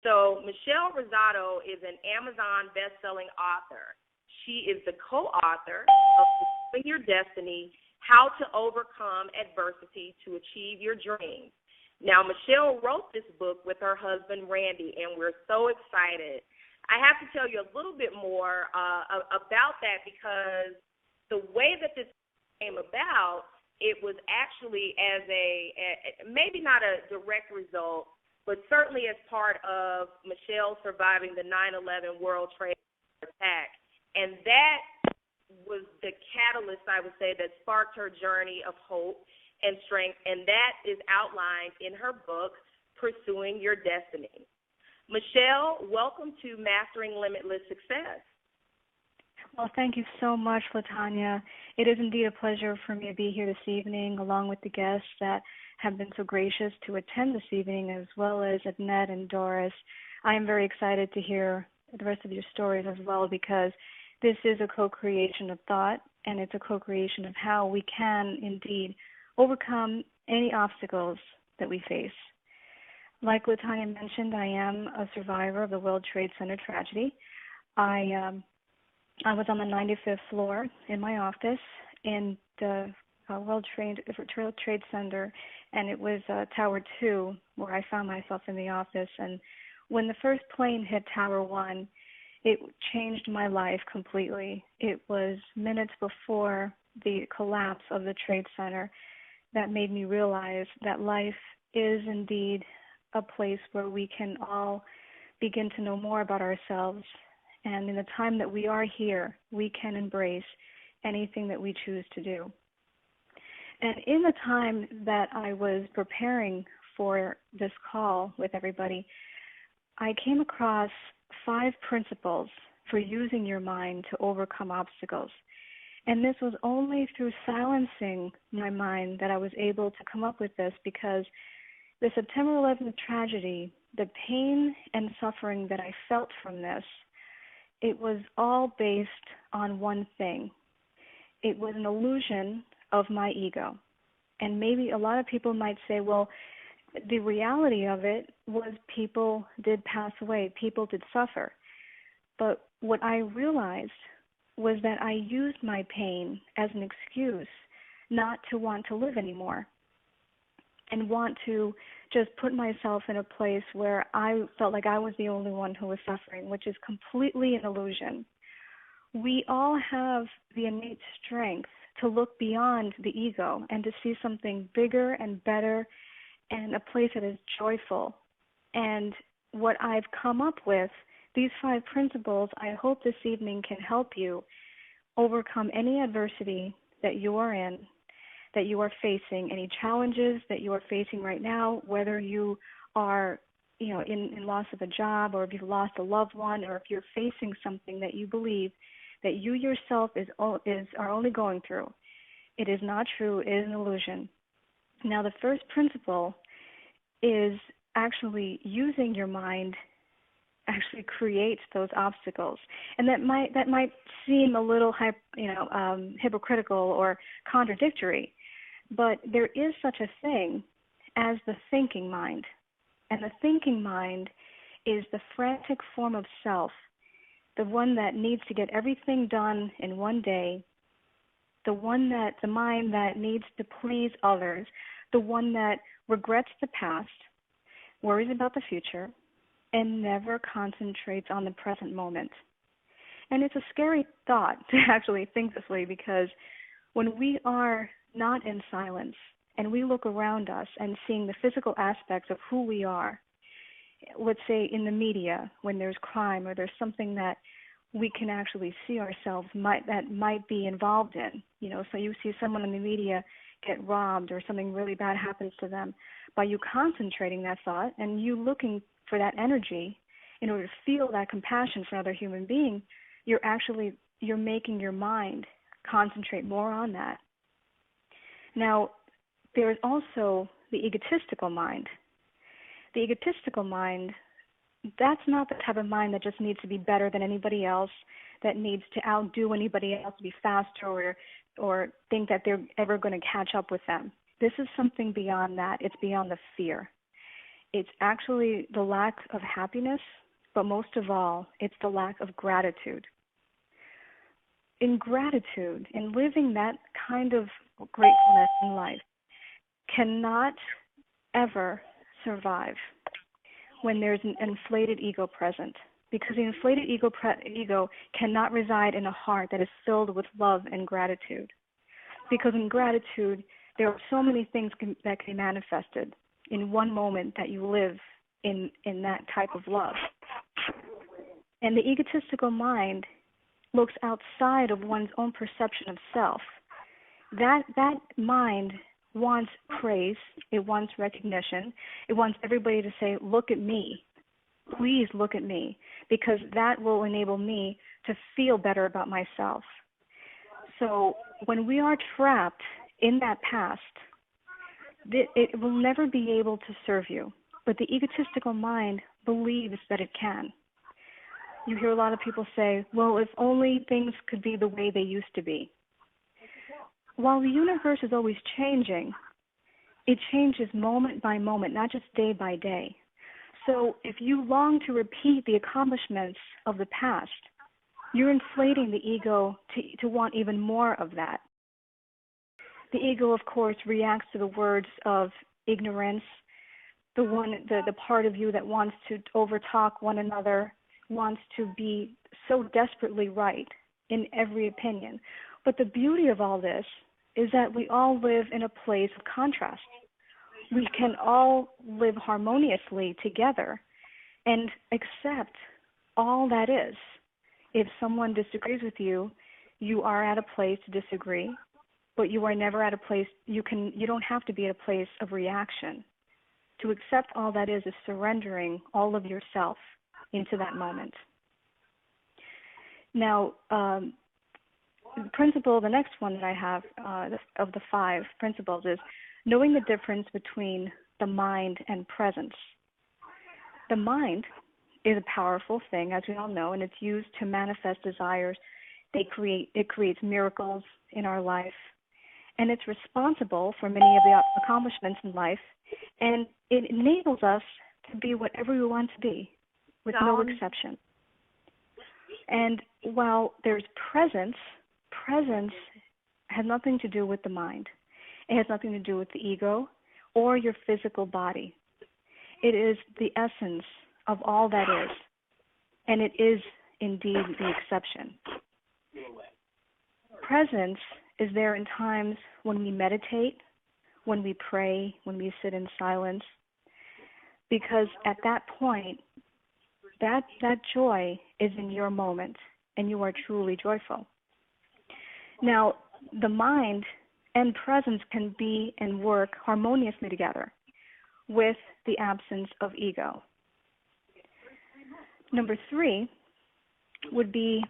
So Michelle Rosado is an Amazon best-selling author. She is the co-author of Pursuing Your Destiny, How to Overcome Adversity to Achieve Your Dreams. Now, Michelle wrote this book with her husband, Randy, and we're so excited. I have to tell you a little bit more about that because the way that this came about, it was actually as maybe not a direct result, but certainly as part of Michelle surviving the 9/11 World Trade attack. And that was the catalyst, I would say, that sparked her journey of hope and strength, and that is outlined in her book, Pursuing Your Destiny. Michelle, welcome to Mastering Limitless Success. Well, thank you so much, LaTanya. It is indeed a pleasure for me to be here this evening, along with the guests that have been so gracious to attend this evening, as well as Annette and Doris. I am very excited to hear the rest of your stories as well, because this is a co-creation of thought, and it's a co-creation of how we can indeed overcome any obstacles that we face. Like LaTanya mentioned, I am a survivor of the World Trade Center tragedy. I was on the 95th floor in my office in the World Trade Center, and it was Tower 2 where I found myself in the office. And when the first plane hit Tower 1, it changed my life completely. It was minutes before the collapse of the Trade Center that made me realize that life is indeed a place where we can all begin to know more about ourselves. And in the time that we are here, we can embrace anything that we choose to do. And in the time that I was preparing for this call with everybody, I came across 5 principles for using your mind to overcome obstacles. And this was only through silencing my mind that I was able to come up with this, because the September 11th tragedy, the pain and suffering that I felt from this, it was all based on one thing. It was an illusion of my ego. And maybe a lot of people might say, well, the reality of it was people did pass away, people did suffer. But what I realized was that I used my pain as an excuse not to want to live anymore and want to just put myself in a place where I felt like I was the only one who was suffering, which is completely an illusion. We all have the innate strength to look beyond the ego and to see something bigger and better and a place that is joyful. And what I've come up with, these 5 principles, I hope this evening can help you overcome any adversity that you are in, that you are facing, any challenges that you are facing right now, whether you are, in loss of a job, or if you've lost a loved one, or if you're facing something that you believe that you yourself are only going through. It is not true. It is an illusion. Now, the first principle is actually using your mind actually creates those obstacles. And that might seem a little hypocritical or contradictory, but there is such a thing as the thinking mind. And the thinking mind is the frantic form of self, the one that needs to get everything done in one day, the mind that needs to please others, the one that regrets the past, worries about the future, and never concentrates on the present moment. And it's a scary thought to actually think this way, because when we are not in silence and we look around us and seeing the physical aspects of who we are, let's say in the media, when there's crime or there's something that we can actually see ourselves that might be involved in, so you see someone in the media get robbed or something really bad happens to them, by you concentrating that thought and you looking for that energy in order to feel that compassion for another human being, you're making your mind concentrate more on that. Now, there is also the egotistical mind. The egotistical mind, that's not the type of mind that just needs to be better than anybody else, that needs to outdo anybody else, to be faster, or think that they're ever going to catch up with them. This is something beyond that. It's beyond the fear. It's actually the lack of happiness, but most of all, it's the lack of gratitude. In gratitude, in living that kind of gratefulness in life, cannot ever survive when there's an inflated ego present. Because the inflated ego cannot reside in a heart that is filled with love and gratitude. Because in gratitude, there are so many things that can be manifested in one moment that you live in that type of love. And the egotistical mind looks outside of one's own perception of self. That mind wants praise, it wants recognition, it wants everybody to say, look at me, please look at me, because that will enable me to feel better about myself. So when we are trapped in that past, it will never be able to serve you. But the egotistical mind believes that it can. You hear a lot of people say, well, if only things could be the way they used to be. While the universe is always changing, it changes moment by moment, not just day by day. So if you long to repeat the accomplishments of the past, you're inflating the ego to want even more of that. The ego, of course, reacts to the words of ignorance, the part of you that wants to overtalk one another, wants to be so desperately right in every opinion. But the beauty of all this is that we all live in a place of contrast. We can all live harmoniously together and accept all that is. If someone disagrees with you, you are at a place to disagree, but you are never at a place, you don't have to be at a place of reaction. To accept all that is surrendering all of yourself into that moment. Now, the next one that I have of the 5 principles is knowing the difference between the mind and presence. The mind is a powerful thing, as we all know, and it's used to manifest desires. It creates miracles in our life, and it's responsible for many of the accomplishments in life, and it enables us to be whatever we want to be, with no exception. And while there's presence has nothing to do with the mind. It has nothing to do with the ego or your physical body. It is the essence of all that is, and it is indeed the exception. Presence is there in times when we meditate, when we pray, when we sit in silence, because at that point, that joy is in your moment, and you are truly joyful. Now, the mind and presence can be and work harmoniously together with the absence of ego. Number 3 would be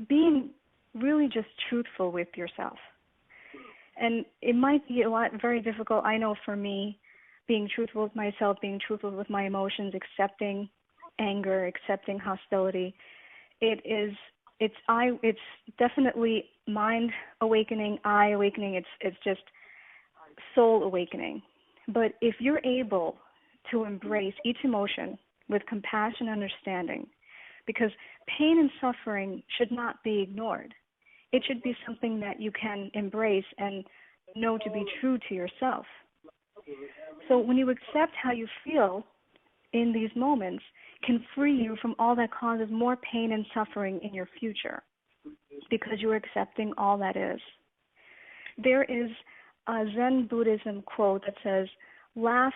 being really just truthful with yourself. And it might be very difficult, I know, for me, being truthful with myself, being truthful with my emotions, accepting anger, accepting hostility. It's definitely mind awakening, eye awakening. It's just soul awakening. But if you're able to embrace each emotion with compassion and understanding, because pain and suffering should not be ignored. It should be something that you can embrace and know to be true to yourself. So when you accept how you feel in these moments, can free you from all that causes more pain and suffering in your future, because you are accepting all that is. There is a Zen Buddhism quote that says, laugh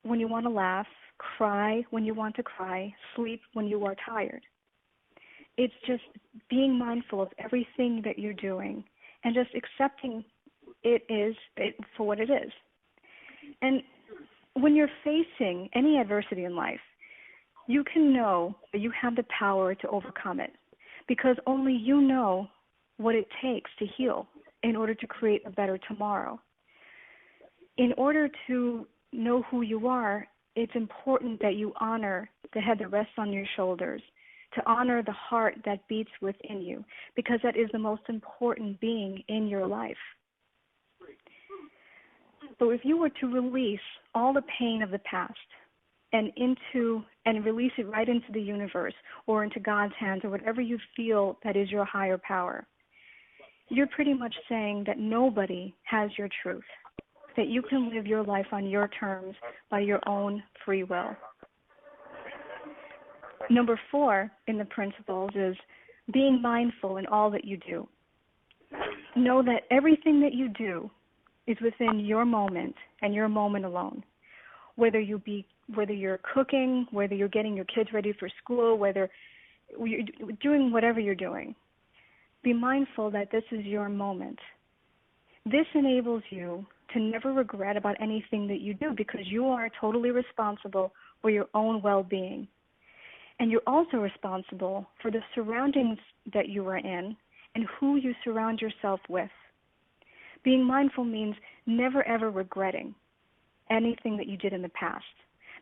when you want to laugh, cry when you want to cry, sleep when you are tired. It's just being mindful of everything that you're doing and just accepting it for what it is. And when you're facing any adversity in life, you can know that you have the power to overcome it, because only you know what it takes to heal in order to create a better tomorrow. In order to know who you are, it's important that you honor the head that rests on your shoulders, to honor the heart that beats within you, because that is the most important being in your life. So if you were to release all the pain of the past, and release it right into the universe or into God's hands or whatever you feel that is your higher power. You're pretty much saying that nobody has your truth, that you can live your life on your terms by your own free will. Number 4 in the principles is being mindful in all that you do. Know that everything that you do is within your moment and your moment alone. Whether you're cooking, whether you're getting your kids ready for school, whether you're doing whatever you're doing, be mindful that this is your moment. This enables you to never regret about anything that you do because you are totally responsible for your own well-being. And you're also responsible for the surroundings that you are in and who you surround yourself with. Being mindful means never ever regretting anything that you did in the past.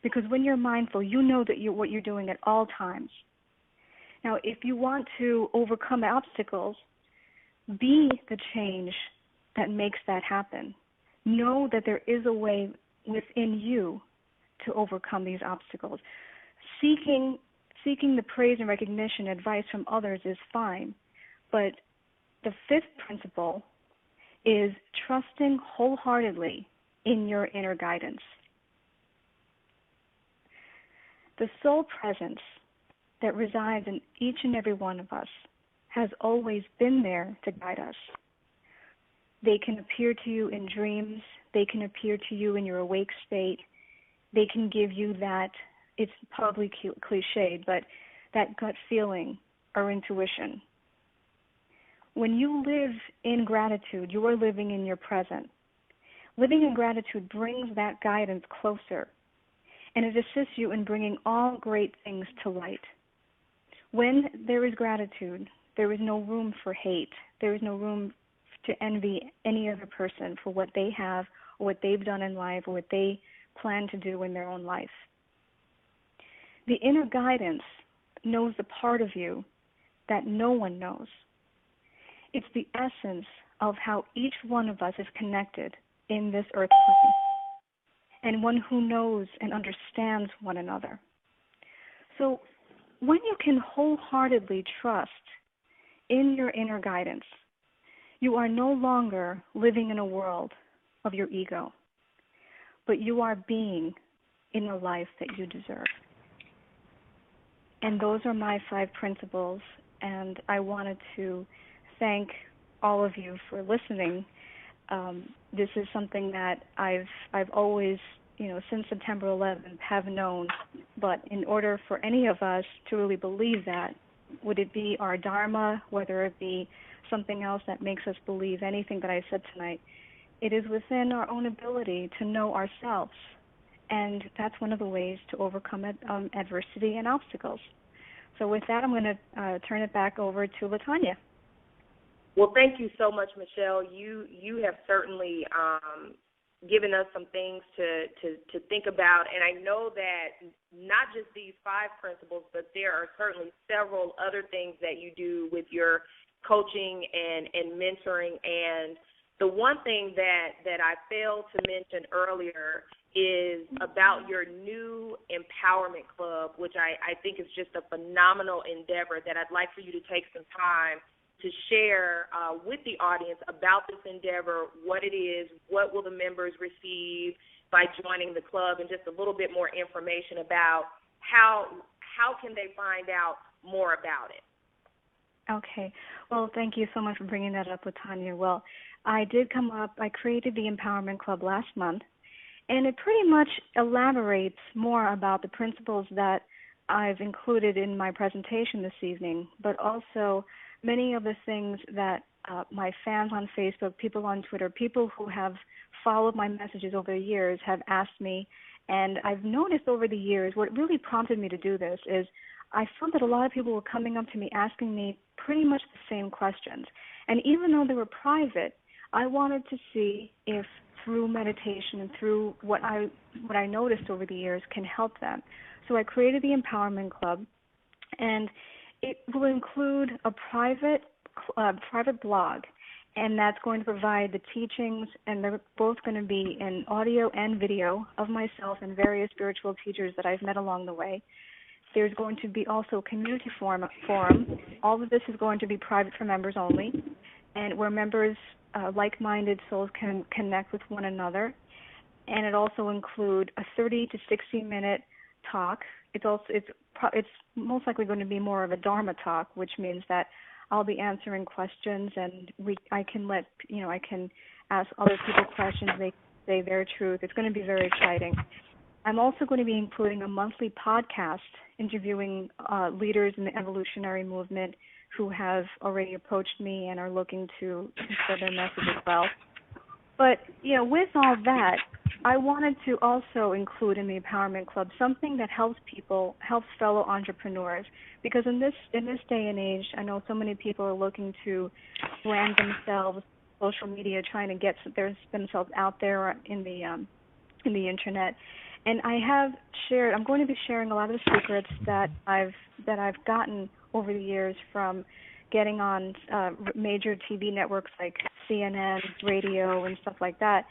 Because when you're mindful, you know that what you're doing at all times. Now, if you want to overcome obstacles, be the change that makes that happen. Know that there is a way within you to overcome these obstacles. Seeking the praise and recognition, advice from others is fine, but the 5th principle is trusting wholeheartedly in your inner guidance. The soul presence that resides in each and every one of us has always been there to guide us. They can appear to you in dreams. They can appear to you in your awake state. They can give you that, it's probably cliched, but that gut feeling or intuition. When you live in gratitude, you are living in your present. Living in gratitude brings that guidance closer, and it assists you in bringing all great things to light. When there is gratitude, there is no room for hate. There is no room to envy any other person for what they have or what they've done in life or what they plan to do in their own life. The inner guidance knows the part of you that no one knows. It's the essence of how each one of us is connected in this earth plane, and one who knows and understands one another. So when you can wholeheartedly trust in your inner guidance, you are no longer living in a world of your ego, but you are being in a life that you deserve. And those are my 5 principles, and I wanted to thank all of you for listening. This is something that I've always, since September 11th, have known. But in order for any of us to really believe that, would it be our dharma, whether it be something else that makes us believe anything that I said tonight, it is within our own ability to know ourselves. And that's one of the ways to overcome adversity and obstacles. So with that, I'm going to turn it back over to LaTanya. Well, thank you so much, Michelle. You have certainly given us some things to think about, and I know that not just these 5 principles, but there are certainly several other things that you do with your coaching and mentoring. And the one thing that I failed to mention earlier is about your new empowerment club, which I think is just a phenomenal endeavor that I'd like for you to take some time to share with the audience about this endeavor, what it is, what will the members receive by joining the club, and just a little bit more information about how can they find out more about it. Okay. Well, thank you so much for bringing that up, LaTanya. Well, I created the Empowerment Club last month, and it pretty much elaborates more about the principles that I've included in my presentation this evening, but also many of the things that my fans on Facebook, people on Twitter, people who have followed my messages over the years have asked me. And I've noticed over the years, what really prompted me to do this is I found that a lot of people were coming up to me asking me pretty much the same questions. And even though they were private, I wanted to see if through meditation and through what I noticed over the years can help them. So I created the Empowerment Club, and it will include a private blog and that's going to provide the teachings, and they're both going to be in audio and video of myself and various spiritual teachers that I've met along the way. There's going to be also a community forum. All of this is going to be private for members only, and where members, like-minded souls, can connect with one another. And it also include a 30 to 60-minute talk. It's most likely going to be more of a Dharma talk, which means that I'll be answering questions, and I can ask other people questions. They say their truth. It's going to be very exciting. I'm also going to be including a monthly podcast interviewing leaders in the evolutionary movement who have already approached me and are looking to spread their message as well. But, with all that, I wanted to also include in the Empowerment Club something that helps fellow entrepreneurs, because in this day and age, I know so many people are looking to brand themselves, social media, trying to get themselves out there in the internet. And I'm going to be sharing a lot of the secrets that I've gotten over the years from getting on major TV networks like CNN, radio, and stuff like that,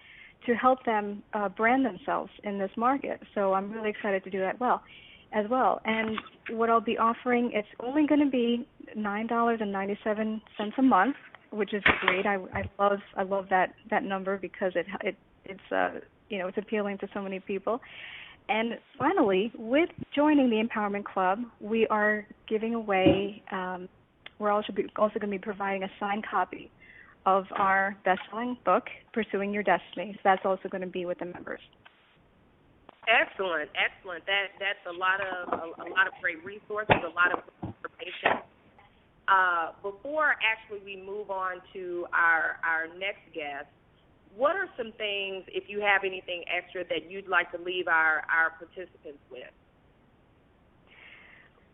to help them brand themselves in this market. So I'm really excited to do that as well. And what I'll be offering, it's only going to be $9.97 a month, which is great. I love that number because it's appealing to so many people. And finally, with joining the Empowerment Club, we are giving away. We're also going to be providing a signed copy of our best-selling book, Pursuing Your Destiny. So that's also going to be with the members. Excellent. That's a lot of great resources, a lot of information. Before actually we move on to our next guest, what are some things, if you have anything extra, that you'd like to leave our participants with?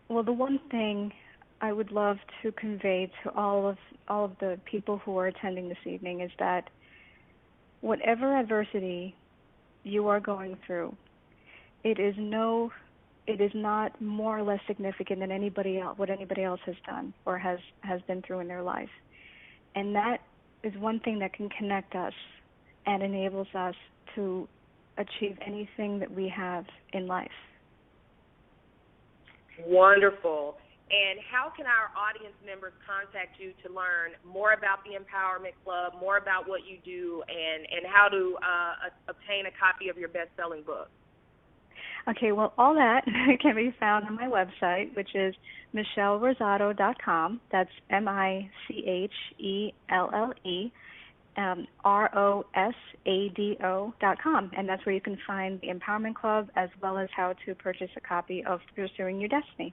Well, the one thing I would love to convey to all of the people who are attending this evening is that whatever adversity you are going through, it is not more or less significant than what anybody else has done or has been through in their life. And that is one thing that can connect us and enables us to achieve anything that we have in life. Wonderful. And how can our audience members contact you to learn more about the Empowerment Club, more about what you do, and how to obtain a copy of your best-selling book? Okay, well, all that can be found on my website, which is MichelleRosado.com. That's MICHELLE. ROSADO.com, and that's where you can find the Empowerment Club as well as how to purchase a copy of Pursuing Your Destiny.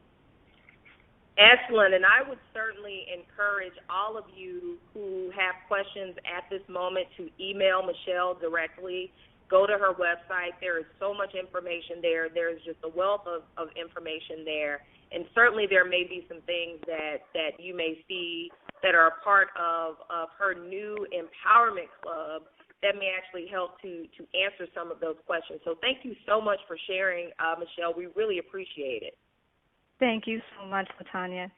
Excellent, and I would certainly encourage all of you who have questions at this moment to email Michelle directly. Go to her website. There is so much information there. There's just a wealth of information there, and certainly there may be some things that you may see that are a part of her new Empowerment Club that may actually help to answer some of those questions. So thank you so much for sharing, Michelle. We really appreciate it. Thank you so much, LaTanya.